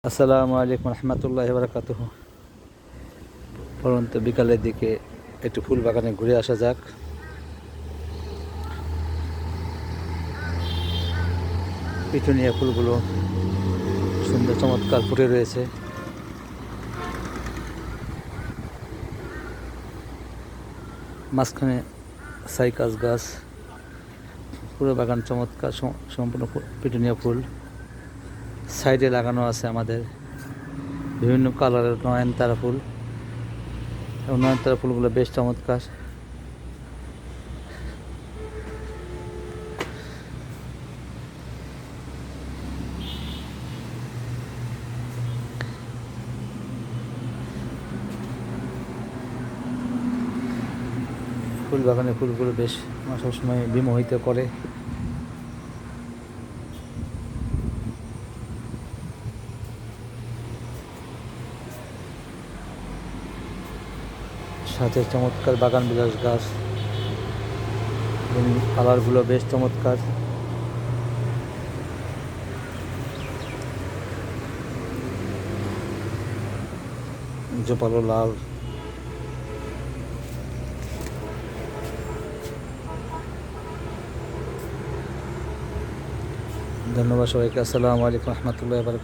আসসালামু আলাইকুম রহমতুল্লাহি বারাকাতুহু। পরন্ত বিকালের দিকে একটু ফুল বাগানে ঘুরে আসা যাক। পিটুনিয়া ফুলগুলো সুন্দর চমৎকার ফুটে রয়েছে। মাঝখানে সাইকাস গাছ, পুরো বাগান চমৎকার সম্পূর্ণ পিটুনিয়া ফুল। সাইডে লাগানো আছে আমাদের বিভিন্ন কালারের নয়নতারা ফুল। এবং নয়নতারা ফুলগুলো বেশ চমৎকার। ফুল বাগানের ফুলগুলো বেশ সবসময় বিমোহিত করে। সাথে চমৎকার বাগান বিলাস গাছ, কালারগুলো বেশ চমৎকার। জোপালো লাল। ধন্যবাদ সবাইকে। আসসালামু আলাইকুম রহমতুল্লাহি বারাকাতুহু।